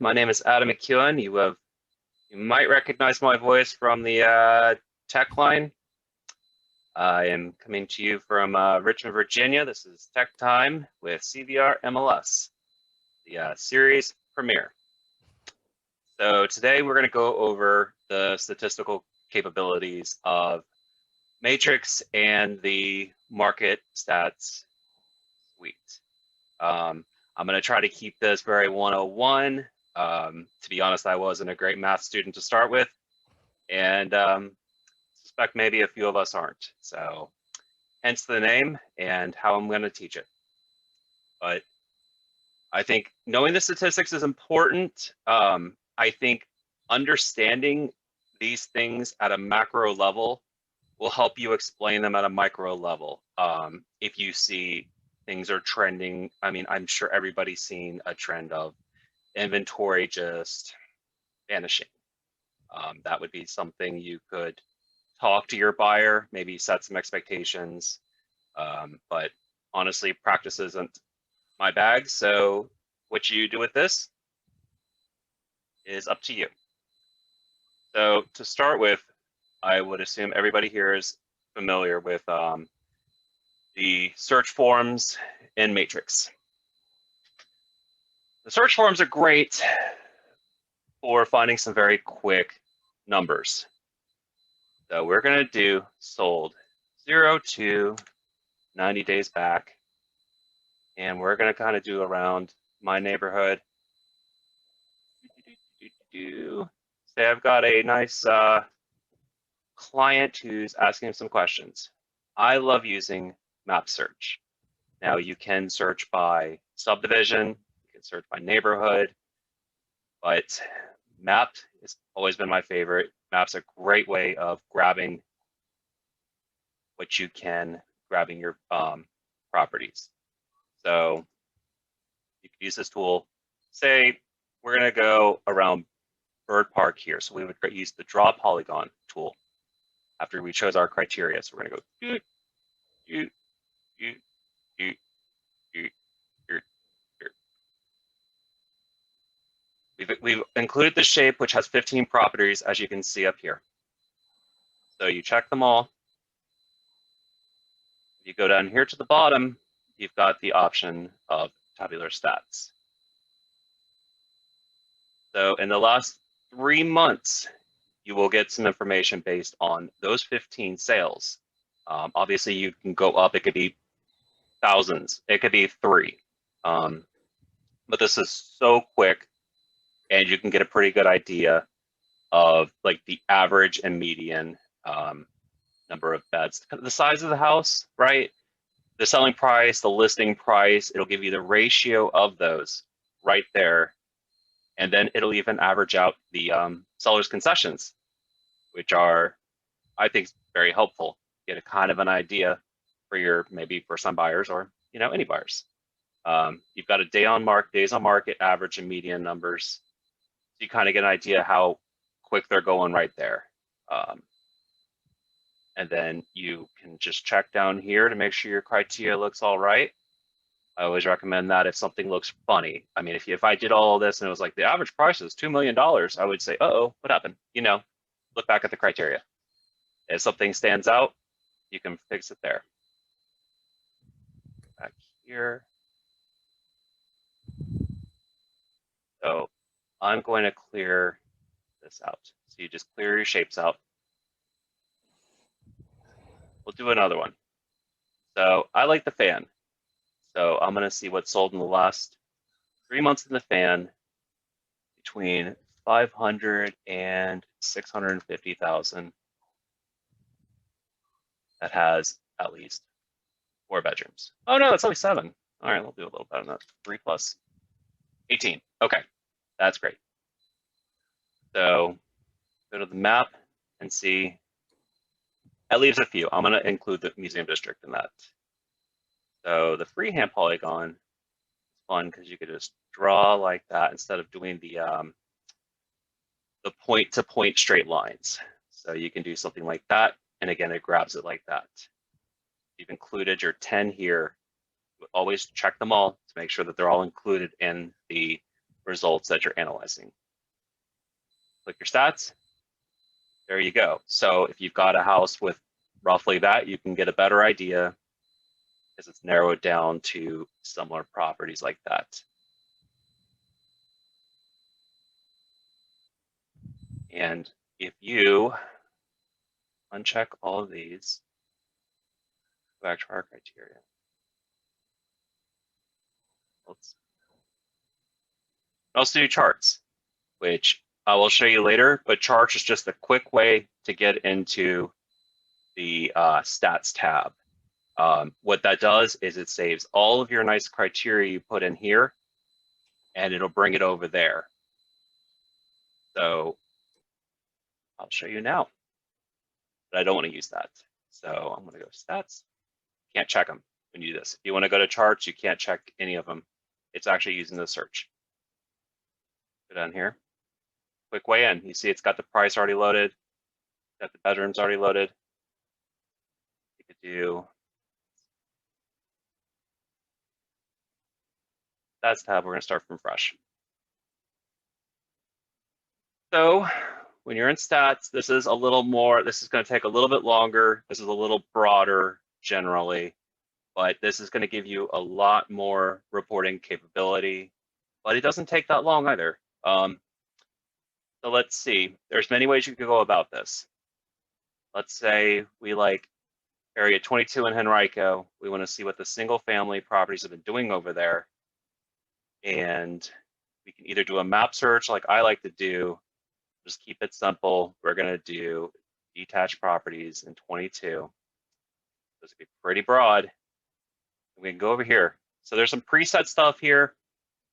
My name is Adam McEwen. You might recognize my voice from the tech line. I am coming to you from Richmond, Virginia. This is Tech Time with CVR MLS, the series premiere. So today we're going to go over the statistical capabilities of Matrix and the Market Stats suite. I'm going to try to keep this very 101. To be honest, I wasn't a great math student to start with, and suspect maybe a few of us aren't. So hence the name and how I'm going to teach it. But I think knowing the statistics is important. I think understanding these things at a macro level will help you explain them at a micro level. If you see things are trending, I mean, I'm sure everybody's seen a trend of inventory just vanishing. That would be something you could talk to your buyer, maybe set some expectations. But honestly, practice isn't my bag. So what you do with this is up to you. So to start with, I would assume everybody here is familiar with the search forms in Matrix. The search forms are great for finding some very quick numbers. So we're going to do sold 0 to 90 days back. And we're going to kind of do around my neighborhood. Say I've got a nice client who's asking some questions. I love using map search. Now you can search by subdivision, you can search by neighborhood, but map has always been my favorite. Map's a great way of grabbing what you can, grabbing your properties. So you can use this tool. Say we're going to go around Bird Park here. So we would use the draw polygon tool after we chose our criteria. So we're going to go We've included the shape, which has 15 properties, as you can see up here. So you check them all. If you go down here to the bottom, you've got the option of tabular stats. So in the last 3 months, you will get some information based on those 15 sales. Obviously, you can go up. It could be thousands. It could be 3. But this is so quick, and you can get a pretty good idea of like the average and median number of beds. The size of the house, right? The selling price, the listing price, it'll give you the ratio of those right there. And then it'll even average out the seller's concessions, which are, I think, very helpful. Get a kind of an idea for your maybe first-time buyers or any buyers. You've got a days on market, average and median numbers. So you kind of get an idea how quick they're going right there. And then you can just check down here to make sure your criteria looks all right. I always recommend that if something looks funny. I mean, if I did all of this and it was like the average price is $2 million, I would say, uh-oh, what happened? Look back at the criteria. If something stands out, you can fix it there. Back here. So I'm going to clear this out. So you just clear your shapes out. We'll do another one. So I like the fan. So I'm going to see what's sold in the last 3 months in the fan between 500 and 650,000. That has at least 4 bedrooms. Oh no, that's only 7. All right, we'll do a little better than that. 3 plus 18. Okay, that's great. So go to the map and see. That leaves a few. I'm going to include the museum district in that. So the freehand polygon is fun because you could just draw like that instead of doing the point-to-point straight lines. So you can do something like that, and again, it grabs it like that. You've included your 10 here. Always check them all to make sure that they're all included in the results that you're analyzing. Click your stats. There you go. So if you've got a house with roughly that, you can get a better idea because it's narrowed down to similar properties like that. And if you uncheck all of these, go back to our criteria. Let's also do charts, which I will show you later, but charts is just a quick way to get into the stats tab. What that does is it saves all of your nice criteria you put in here, and it'll bring it over there. So I'll show you now, but I don't want to use that. So I'm going to go stats. Can't check them when you do this. If you want to go to charts, you can't check any of them. It's actually using the search. Go down here. Quick way in. You see it's got the price already loaded. Got the bedrooms already loaded. You could do stats tab. We're going to start from fresh. So when you're in stats, this is a little more, this is going to take a little bit longer. This is a little broader generally, but this is going to give you a lot more reporting capability, but it doesn't take that long either. So let's see, there's many ways you could go about this. Let's say we like area 22 in Henrico. We want to see what the single family properties have been doing over there. And we can either do a map search like I like to do, just keep it simple. We're going to do detached properties in 22. This would be pretty broad. We can go over here. So there's some preset stuff here.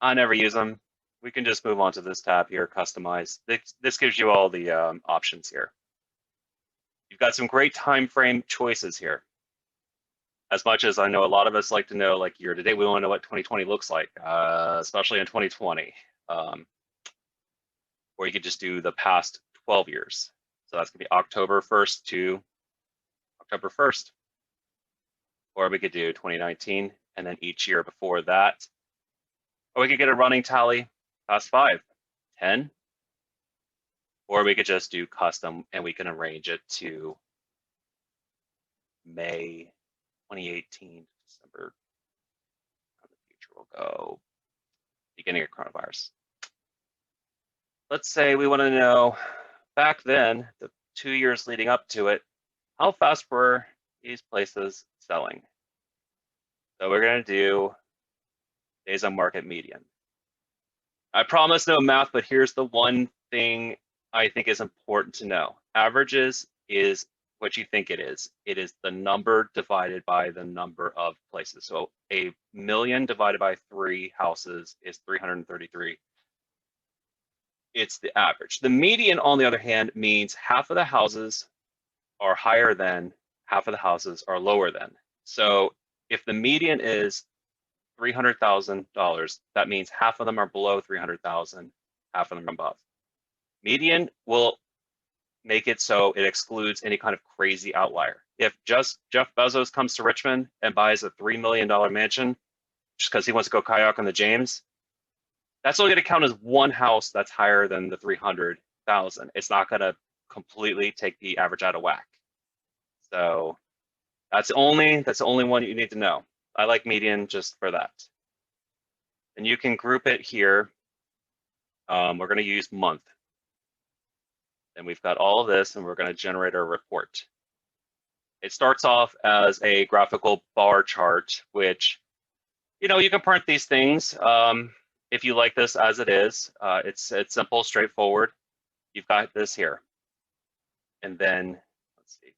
I never use them. We can just move on to this tab here, customize. This gives you all the options here. You've got some great time frame choices here. As much as I know a lot of us like to know, like year to date, we want to know what 2020 looks like, especially in 2020. Or you could just do the past 12 years. So that's gonna be October 1st to October 1st. Or we could do 2019 and then each year before that. Or we could get a running tally past 5, 10. Or we could just do custom and we can arrange it to May 2018, December. The future will go beginning of coronavirus. Let's say we want to know back then, the 2 years leading up to it, how fast were these places selling? So we're going to do days on market median. I promise no math, but here's the one thing I think is important to know. Averages is what you think it is. It is the number divided by the number of places. So a million divided by 3 houses is 333. It's the average. The median, on the other hand, means half of the houses are higher than, half of the houses are lower than. So if the median is $300,000, that means half of them are below 300,000, half of them are above. Median will make it so it excludes any kind of crazy outlier. If just Jeff Bezos comes to Richmond and buys a $3 million mansion just because he wants to go kayak on the James, that's only going to count as one house that's higher than the 300,000. It's not going to completely take the average out of whack. So that's the only one you need to know. I like median just for that. And you can group it here. We're going to use month. And we've got all of this, and we're going to generate our report. It starts off as a graphical bar chart, which, you know, you can print these things. If you like this as it is, it's simple, straightforward. You've got this here. And then, let's see.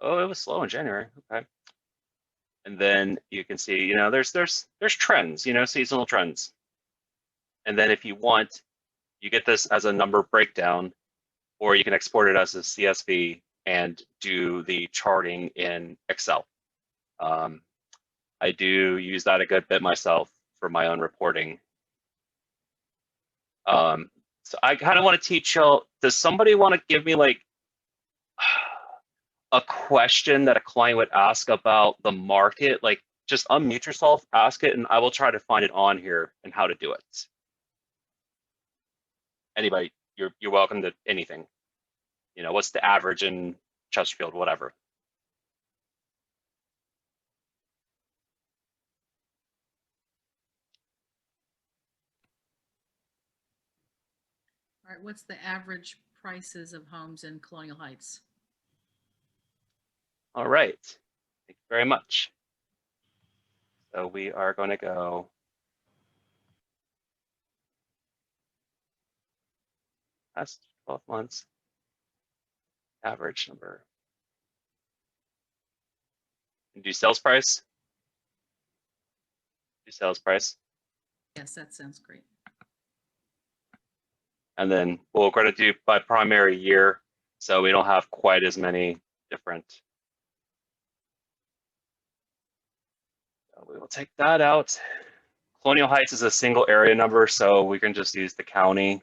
Oh, it was slow in January. Okay. And then you can see, you know, there's trends, you know, seasonal trends. And then if you want, you get this as a number breakdown, or you can export it as a CSV and do the charting in Excel. I do use that a good bit myself for my own reporting. So I kind of want to teach y'all, does somebody want to give me like a question that a client would ask about the market? Like just unmute yourself, ask it, and I will try to find it on here and how to do it. anybody, you're welcome to anything. You know, what's the average in Chesterfield, whatever. All right, what's the average prices of homes in Colonial Heights? All right, thank you very much. So we are going to go past 12 months, average number. And do sales price. Do sales price. Yes, that sounds great. And then we're going to do by primary year, so we don't have quite as many different. So we will take that out. Colonial Heights is a single area number, so we can just use the county.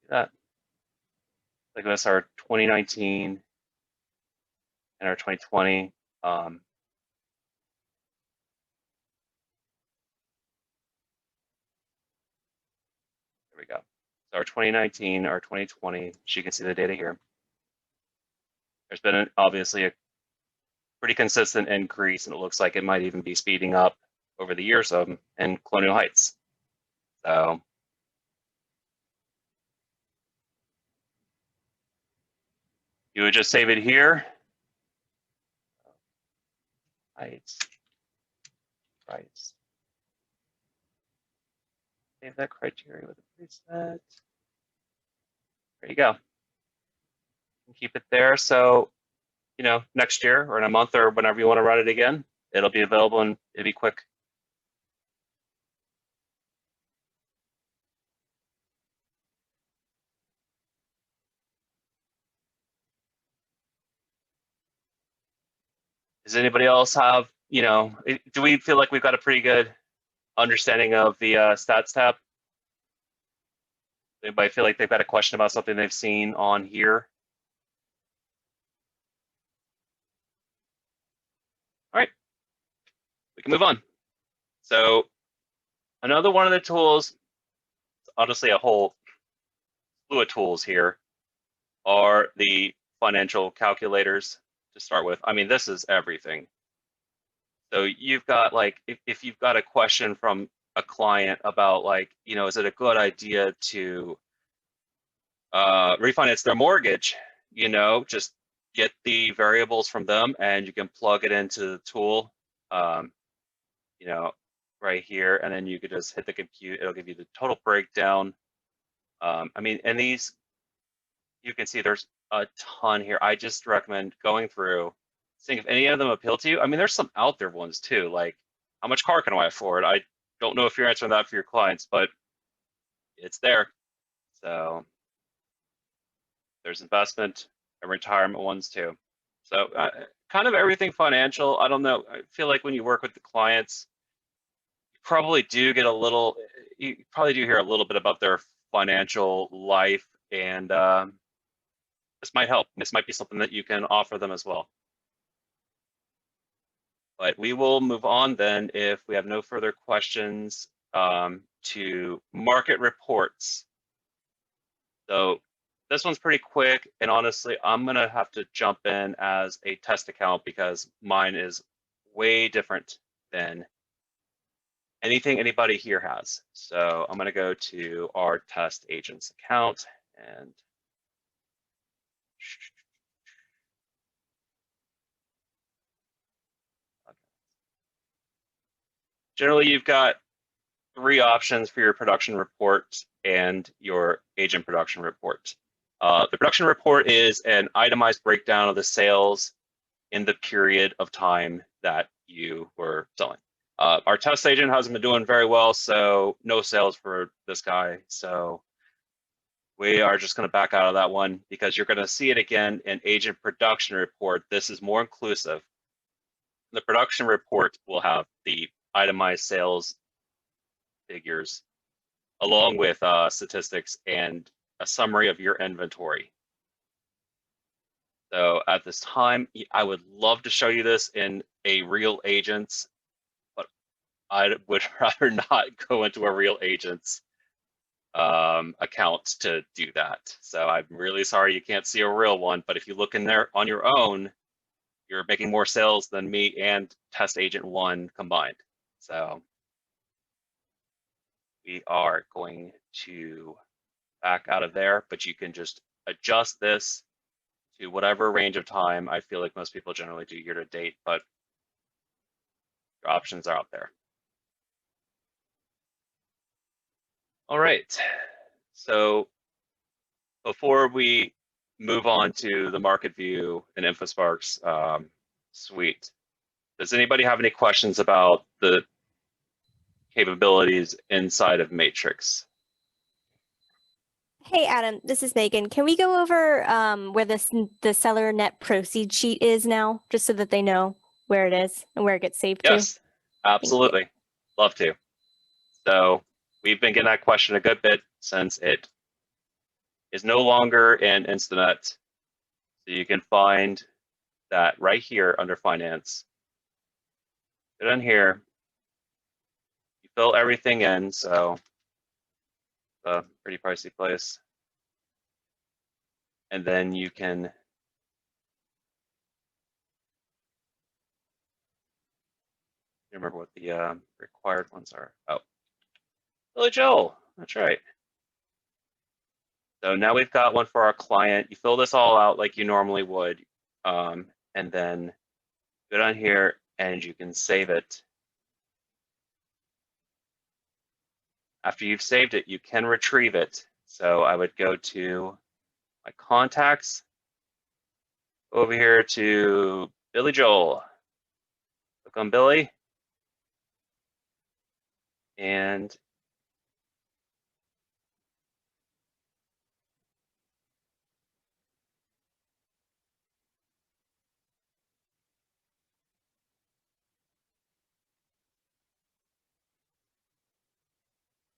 That. Like that's our 2019 and our 2020. There we go. So our 2019, our 2020, so you can see the data here. There's been obviously a pretty consistent increase, and it looks like it might even be speeding up over the years in Colonial Heights. So you would just save it here. Heights, price. Save that criteria with a preset. There you go. Keep it there. So, you know, next year or in a month or whenever you want to run it again, it'll be available and it'll be quick. Does anybody else have, you know, do we feel like we've got a pretty good understanding of the stats tab? Anybody feel like they've got a question about something they've seen on here? All right, we can move on. So another one of the tools, honestly, a whole slew of tools here, are the financial calculators to start with. I mean, this is everything. So you've got like, if you've got a question from a client about like, you know, is it a good idea to refinance their mortgage, you know, just get the variables from them and you can plug it into the tool, you know, right here, and then you could just hit the compute. It'll give you the total breakdown. I mean, and these, you can see there's a ton here. I just recommend going through, seeing if any of them appeal to you. I mean, there's some out there ones too, like how much car can I afford? I don't know if you're answering that for your clients, but it's there. So there's investment and retirement ones too. So kind of everything financial. I don't know. I feel like when you work with the clients, you probably do get a little, you probably do hear a little bit about their financial life, and this might help. This might be something that you can offer them as well. But we will move on then, if we have no further questions, to market reports. So this one's pretty quick, and honestly, I'm gonna have to jump in as a test account because mine is way different than anything anybody here has. So I'm gonna go to our test agents account and generally you've got 3 options for your production report and your agent production report. The production report is an itemized breakdown of the sales in the period of time that you were selling. Our test agent hasn't been doing very well, so no sales for this guy. So we are just going to back out of that one because you're going to see it again in agent production report. This is more inclusive. The production report will have the itemized sales figures along with statistics and a summary of your inventory. So at this time, I would love to show you this in a real agent's, but I would rather not go into a real agent's account to do that. So I'm really sorry you can't see a real one, but if you look in there on your own, you're making more sales than me and Test Agent One combined. So we are going to back out of there, but you can just adjust this to whatever range of time. I feel like most people generally do year to date, but your options are out there. All right, so before we move on to the market view and InfoSpark's suite, does anybody have any questions about the capabilities inside of Matrix? Hey, Adam, this is Megan. Can we go over where the seller net proceed sheet is now, just so that they know where it is and where it gets saved to? Yes, absolutely. Love to. So we've been getting that question a good bit since it is no longer in Instanet. So you can find that right here under Finance. Get in here. You fill everything in, so a pretty pricey place. And then you can remember what the required ones are. Oh, Billy Joel, that's right. So now we've got one for our client. You fill this all out like you normally would, and then go down here and you can save it. After you've saved it, you can retrieve it. So I would go to my contacts, over here to Billy Joel, click on Billy, and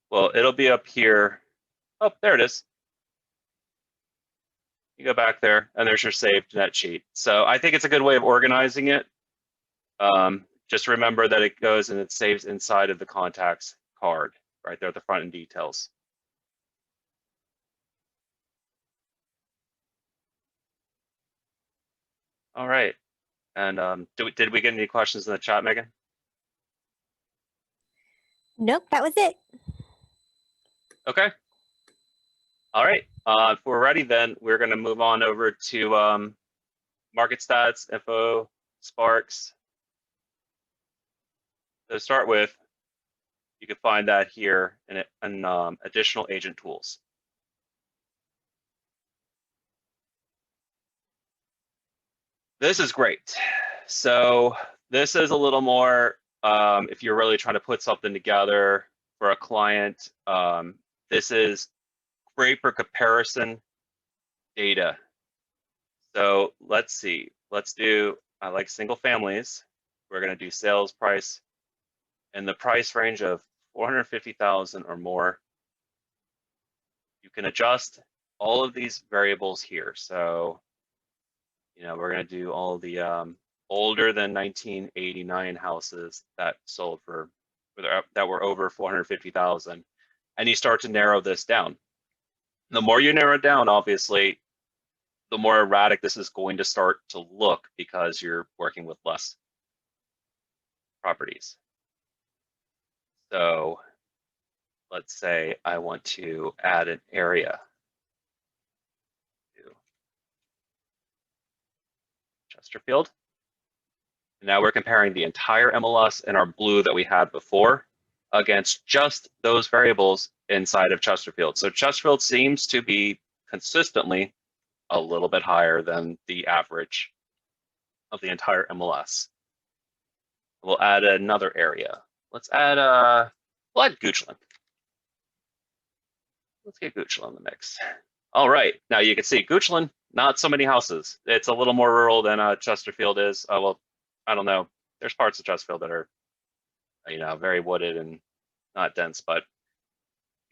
well, it'll be up here. Oh, there it is. You go back there, and there's your saved net sheet. So I think it's a good way of organizing it. Just remember that it goes and it saves inside of the contacts card, right there at the front in details. All right. And did we get any questions in the chat, Megan? Nope, that was it. Okay. All right. If we're ready, then we're going to move on over to market stats, info, Sparks. To start with, you can find that here in additional agent tools. This is great. So this is a little more, if you're really trying to put something together for a client, this is great for comparison data. So let's see, let's do, I like single families. We're gonna do sales price in the price range of 450,000 or more. You can adjust all of these variables here. So, you know, we're gonna do all the older than 1989 houses that sold for, that were over 450,000. And you start to narrow this down. The more you narrow it down, obviously, the more erratic this is going to start to look because you're working with less properties. So let's say I want to add an area to Chesterfield. And now we're comparing the entire MLS in our blue that we had before against just those variables inside of Chesterfield. So Chesterfield seems to be consistently a little bit higher than the average of the entire MLS. We'll add another area. Let's add we'll add Goochland. Let's get Goochland in the mix. All right, now you can see Goochland, not so many houses. It's a little more rural than Chesterfield is. Well, I don't know. There's parts of Chesterfield that are, you know, very wooded and not dense, but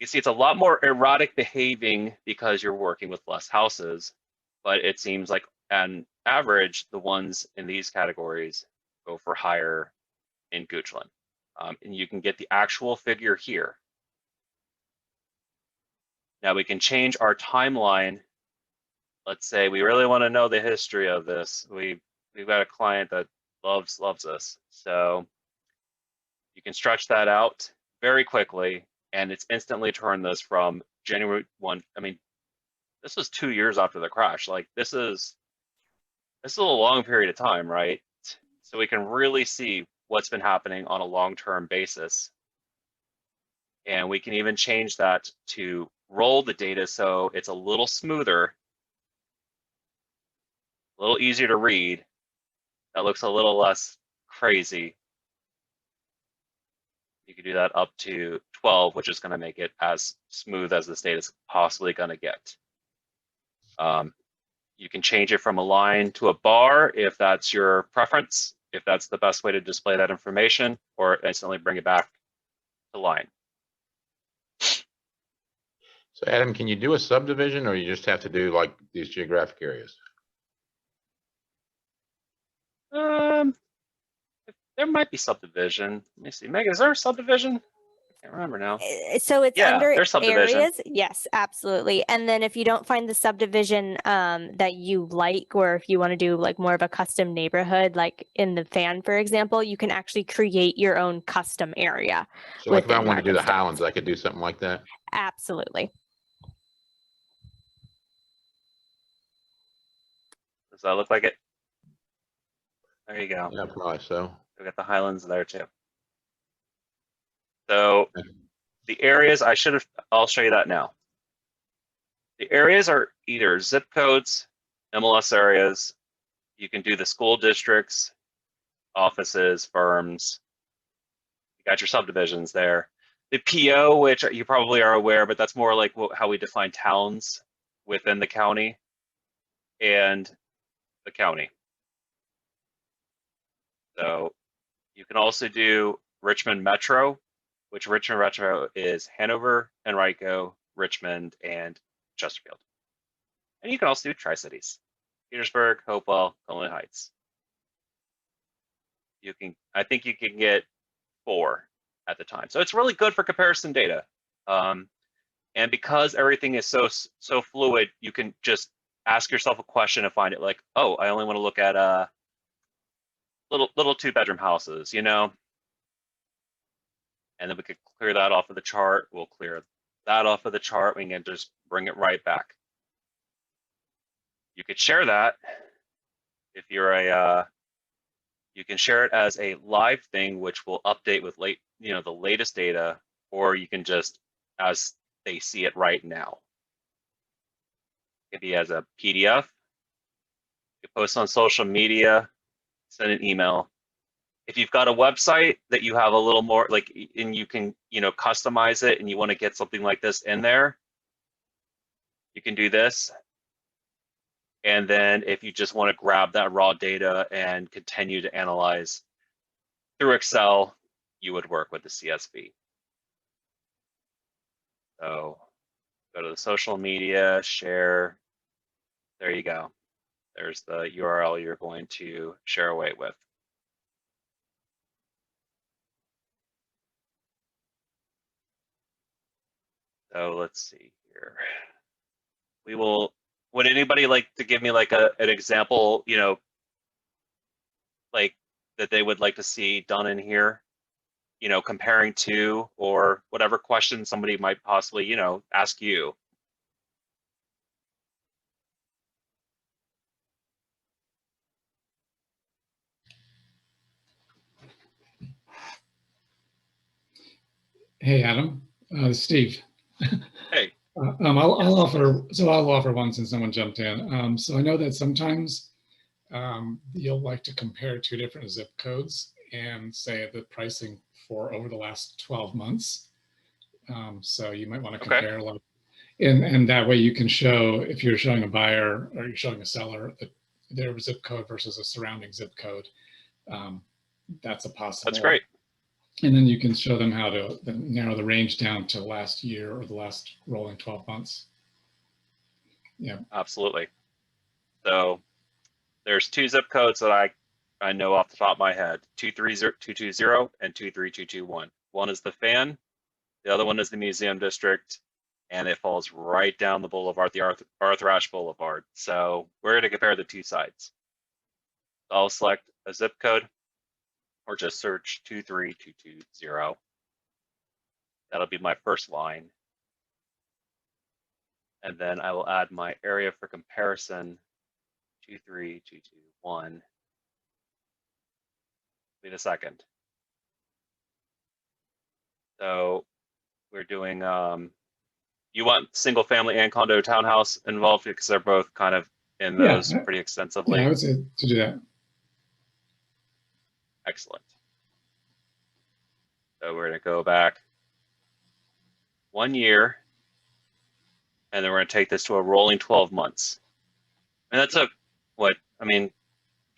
you see it's a lot more erratic behaving because you're working with less houses. But it seems like on average, the ones in these categories go for higher in Goochland. And you can get the actual figure here. Now we can change our timeline. Let's say we really want to know the history of this. We've got a client that loves us. So you can stretch that out very quickly, and it's instantly turned this from January 1. I mean, this was 2 years after the crash. Like this is a long period of time, right? So we can really see what's been happening on a long-term basis. And we can even change that to roll the data so it's a little smoother, a little easier to read. That looks a little less crazy. You can do that up to 12, which is going to make it as smooth as this data is possibly going to get. You can change it from a line to a bar if that's your preference, if that's the best way to display that information, or instantly bring it back to line. So Adam, can you do a subdivision, or you just have to do like these geographic areas? There might be subdivision. Let me see. Megan, is there a subdivision? I can't remember now. So it's Yeah, under there's subdivision. areas. Yes, absolutely. And then if you don't find the subdivision that you like, or if you want to do like more of a custom neighborhood, like in the fan, for example, you can actually create your own custom area. So like if I within want to do the Market State. Highlands, I could do something like that. Absolutely. Does that look like it? There you go. Yeah, probably so. We got the Highlands there too. So the areas I'll show you that now. The areas are either zip codes, MLS areas. You can do the school districts, offices, firms. You got your subdivisions there. The PO, which you probably are aware, but that's more like how we define towns within the county and the county. So you can also do Richmond Metro, which Richmond Metro is Hanover, Henrico, Richmond, and Chesterfield. And you can also do Tri-Cities, Petersburg, Hopewell, Cumberland Heights. I think you can get 4 at the time. So it's really good for comparison data. And because everything is so fluid, you can just ask yourself a question and find it like, oh, I only want to look at little 2-bedroom houses, you know? And then we could clear that off of the chart. We'll clear that off of the chart. We can just bring it right back. You could share that if you're you can share it as a live thing, which will update with the latest data, or you can just as they see it right now. It could be as a PDF. You can post on social media, send an email. If you've got a website that you have a little more and you can, customize it and you want to get something like this in there, you can do this. And then if you just want to grab that raw data and continue to analyze through Excel, you would work with the CSV. So go to the social media, share. There you go. There's the URL you're going to share away with. So let's see here. Would anybody like to give me like an example, like that they would like to see done in here, comparing to, or whatever question somebody might possibly, ask you? Hey, Adam, Steve. Hey. I'll offer one since someone jumped in. So I know that sometimes you'll like to compare 2 different zip codes and say the pricing for over the last 12 months. So you might want to compare, and that way you can show, if you're showing a buyer or you're showing a seller, their zip code versus a surrounding zip code. That's a possible. That's great. And then you can show them how to narrow the range down to last year or the last rolling 12 months. Yeah. Absolutely. So there's 2 zip codes that I I know off the top of my head, 230-220 and 23221. One is the fan, the other one is the museum district, and it falls right down the boulevard, the Arthur Ashe Boulevard. So we're going to compare the two sides. I'll select a zip code or just search 23220. That'll be my first line. And then I will add my area for comparison, 23221. Wait a second. So we're doing, you want single family and condo townhouse involved because they're both kind of in Yeah, those pretty extensively. Yeah, I would say to do that. Excellent. So we're going to go back 1 year, and then we're going to take this to a rolling 12 months. And that took what, I mean,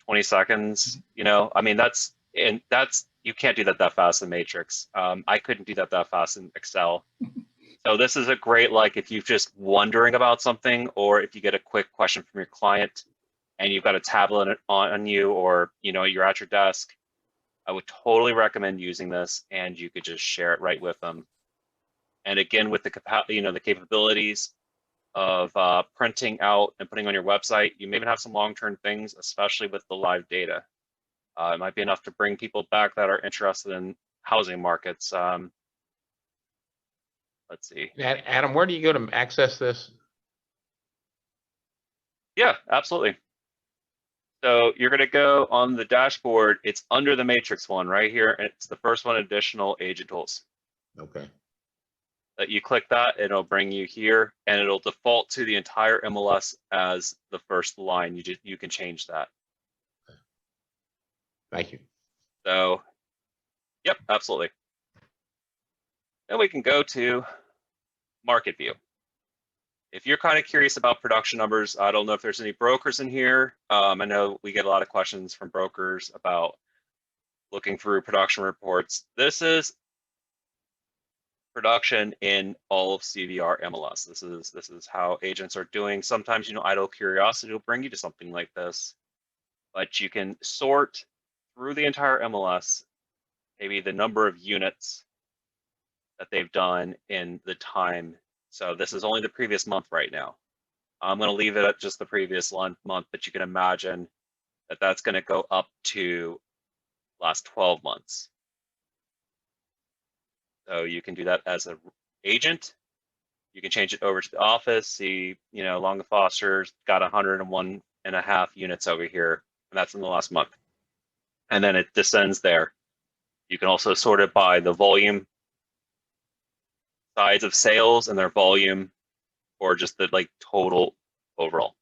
20 seconds, you know, I mean, that's, you can't do that fast in Matrix. I couldn't do that fast in Excel. So this is a great, like, if you're just wondering about something, or if you get a quick question from your client and you've got a tablet on you, or, you know, you're at your desk, I would totally recommend using this, and you could just share it right with them. And again, with the the capabilities of printing out and putting on your website, you may even have some long-term things, especially with the live data. It might be enough to bring people back that are interested in housing markets. Let's see. Adam, where do you go to access this? Yeah, absolutely. So you're going to go on the dashboard. It's under the Matrix one right here. It's the first one, additional agent tools. Okay. That you click that, it'll bring you here, and it'll default to the entire MLS as the first line. You can change that. Thank you. So, yep, absolutely. Then we can go to Market View. If you're kind of curious about production numbers, I don't know if there's any brokers in here. I know we get a lot of questions from brokers about looking through production reports. This is production in all of CVR MLS. This is how agents are doing. Sometimes, you know, idle curiosity will bring you to something like this, but you can sort through the entire MLS, maybe the number of units that they've done in the time. So this is only the previous month right now. I'm going to leave it at just the previous month, but you can imagine that that's going to go up to last 12 months. So you can do that as an agent. You can change it over to the office. See, you know, Long & Foster's got 101.5 units over here, and that's in the last month. And then it descends there. You can also sort it by the volume, size of sales and their volume, or just the like total overall.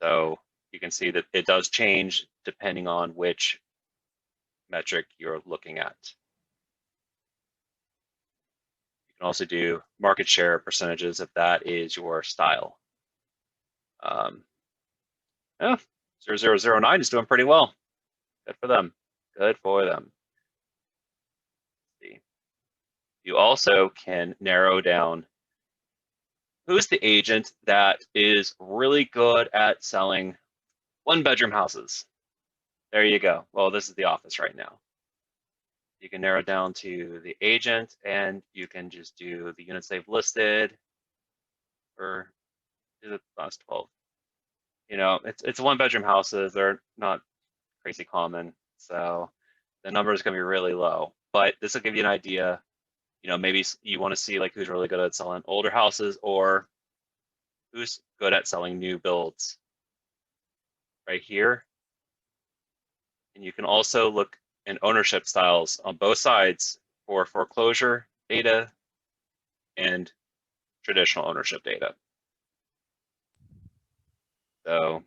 So you can see that it does change depending on which metric you're looking at. You can also do market share percentages if that is your style. Yeah, 0009 is doing pretty well. Good for them. Good for them. Let's see. You also can narrow down who's the agent that is really good at selling one-bedroom houses. There you go. Well, this is the office right now. You can narrow down to the agent, and you can just do the units they've listed for the last 12. You know, it's one-bedroom houses. They're not crazy common, so the number is going to be really low. But this will give you an idea. You know, maybe you want to see like who's really good at selling older houses, or who's good at selling new builds. Right here. And you can also look in ownership styles on both sides for foreclosure data and traditional ownership data. So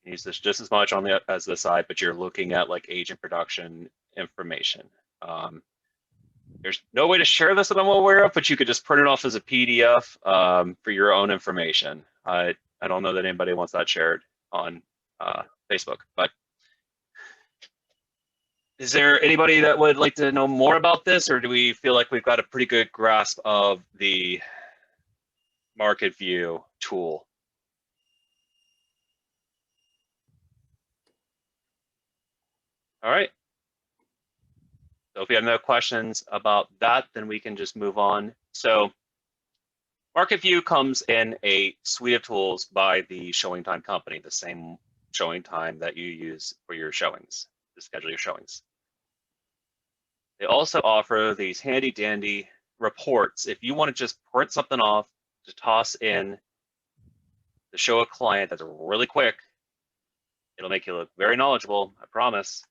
use this just as much on as the side, but you're looking at like agent production information. There's no way to share this that I'm aware of, but you could just print it off as a PDF for your own information. I don't know that anybody wants that shared on Facebook, but is there anybody that would like to know more about this, or do we feel like we've got a pretty good grasp of the Market View tool? All right. So if you have no questions about that, then we can just move on. So Market View comes in a suite of tools by the Showing Time company, the same Showing Time that you use for your showings, to schedule your showings. They also offer these handy dandy reports. If you want to just print something off to toss in to show a client that's really quick, it'll make you look very knowledgeable, I promise.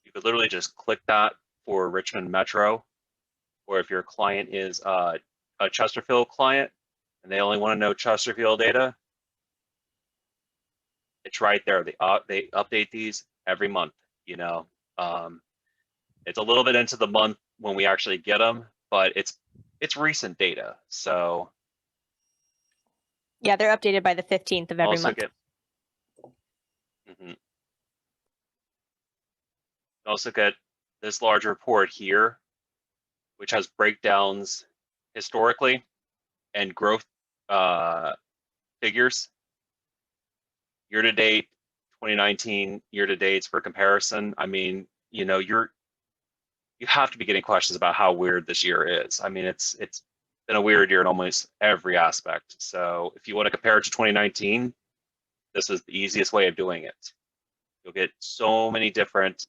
You could literally just click that for Richmond Metro, or if your client is a Chesterfield client and they only want to know Chesterfield data, it's right there. They update these every month. You know, it's a little bit into the month when we actually get them, but it's recent data. So Yeah, they're updated by the 15th of every also month. Also get this large report here, which has breakdowns historically and growth figures. Year to date, 2019 year to dates for comparison. I mean, you know, you have to be getting questions about how weird this year is. I mean, it's been a weird year in almost every aspect. So if you want to compare it to 2019, this is the easiest way of doing it. You'll get so many different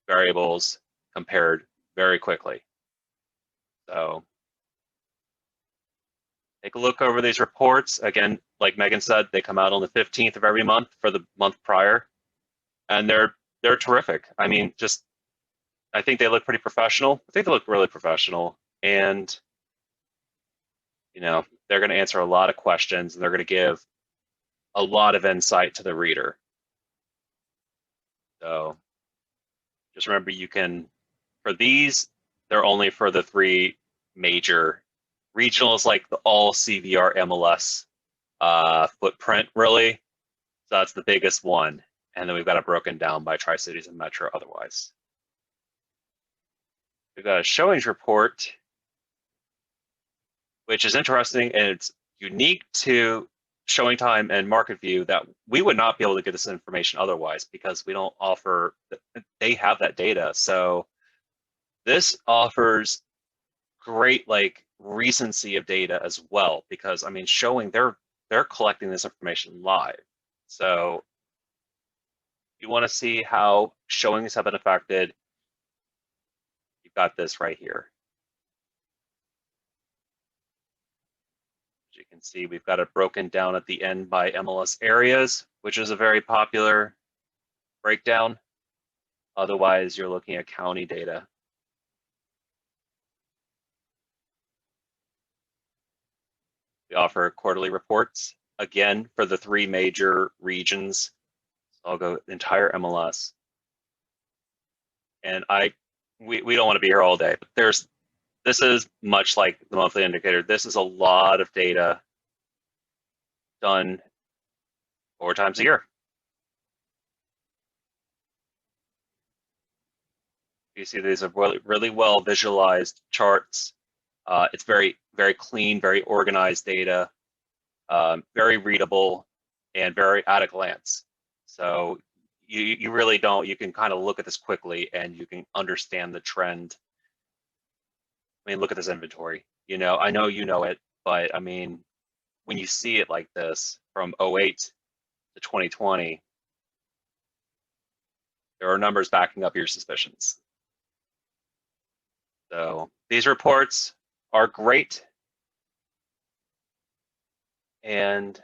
variables compared very quickly. So take a look over these reports. Again, like Megan said, they come out on the 15th of every month for the month prior, and they're terrific. I mean, just I think they look pretty professional. I think they look really professional, and you know, they're going to answer a lot of questions, and they're going to give a lot of insight to the reader. So just remember, you can, for these, they're only for the 3 major regionals, like the all CVR MLS footprint, really. So that's the biggest one. And then we've got it broken down by Tri-Cities and Metro otherwise. We've got a showings report, which is interesting, and it's unique to Showing Time and Market View that we would not be able to get this information otherwise, because we don't offer, they have that data. So this offers great like recency of data as well, because I mean, showing they're collecting this information live. So you want to see how showings have been affected, you've got this right here. As you can see, we've got it broken down at the end by MLS areas, which is a very popular breakdown. Otherwise, you're looking at county data. We offer quarterly reports, again, for the 3 major regions. So I'll go entire MLS. And we don't want to be here all day, but this is much like the monthly indicator. This is a lot of data done 4 times a year. You see these are really well visualized charts. It's very clean, very organized data, very readable, and very at a glance. So you really don't, you can kind of look at this quickly and you can understand the trend. I mean, look at this inventory. You know, I know you know it, but I mean, when you see it like this from 08 to 2020, there are numbers backing up your suspicions. So these reports are great. And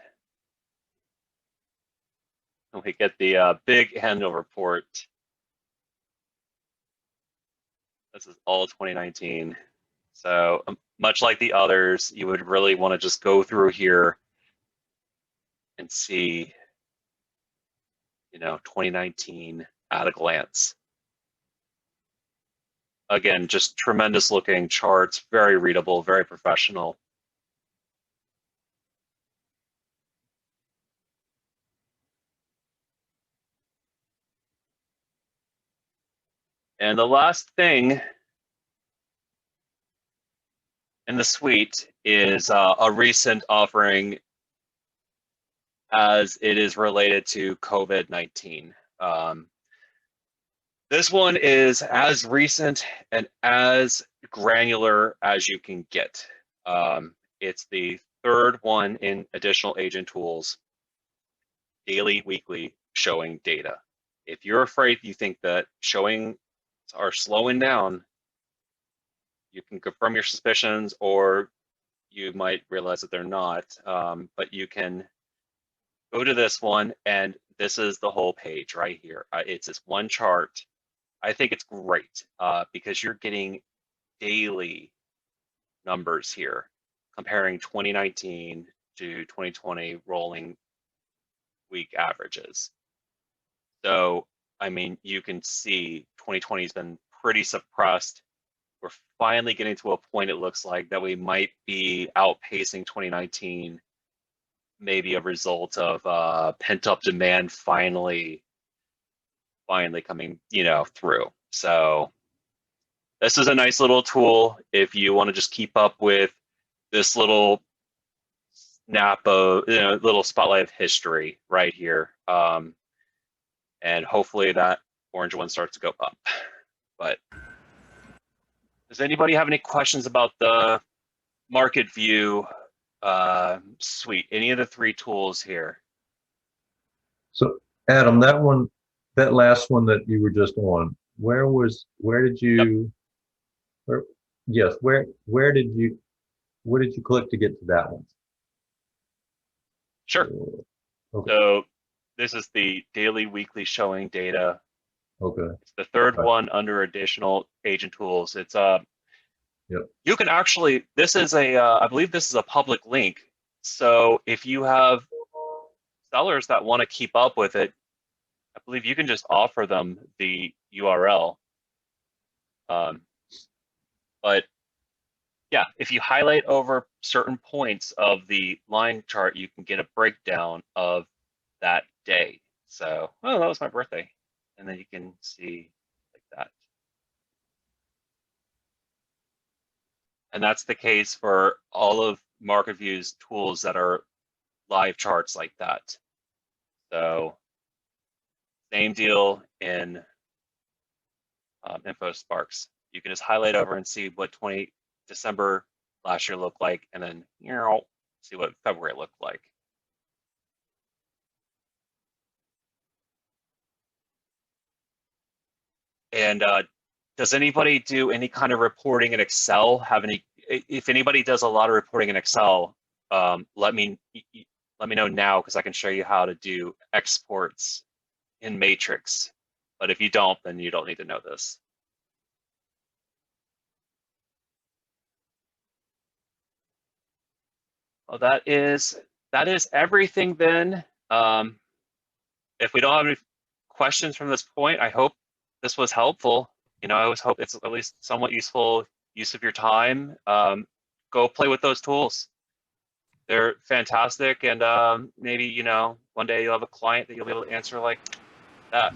we get the big annual report. This is all 2019. So much like the others, you would really want to just go through here and see, you know, 2019 at a glance. Again, just tremendous looking charts, very readable, very professional. And the last thing in the suite is a recent offering as it is related to COVID-19. This one is as recent and as granular as you can get. It's the third one in additional agent tools, daily, weekly showing data. If you're afraid you think that showing are slowing down, you can confirm your suspicions, or you might realize that they're not. But you can go to this one, and this is the whole page right here. It's this one chart. I think it's great because you're getting daily numbers here, comparing 2019 to 2020 rolling week averages. So, I mean, you can see 2020 has been pretty suppressed. We're finally getting to a point, it looks like, that we might be outpacing 2019, maybe a result of pent-up demand finally coming, through. So this is a nice little tool if you want to just keep up with this little snap of, little spotlight of history right here. And hopefully that orange one starts to go up. But does anybody have any questions about the market view suite? Any of the three tools here? So Adam, that last one that you were just on, where did you click to get to that one? Sure. Okay. So this is the daily, weekly showing data. Okay. It's the third Right. one under additional agent tools. It's Yep. You can actually, this is I believe this is a public link. So if you have sellers that want to keep up with it, I believe you can just offer them the URL. But yeah, if you highlight over certain points of the line chart, you can get a breakdown of that day. So, oh, that was my birthday. And then you can see like that. And that's the case for all of MarketView's tools that are live charts like that. So same deal in InfoSparks. You can just highlight over and see what December last year looked like, and then see what February looked like. And does anybody do any kind of reporting in Excel? If anybody does a lot of reporting in Excel, let me know now, because I can show you how to do exports in Matrix. But if you don't, then you don't need to know this. Well, that is everything then. If we don't have any questions from this point, I hope this was helpful. I always hope it's at least somewhat useful use of your time. Go play with those tools. They're fantastic, and maybe one day you'll have a client that you'll be able to answer like that.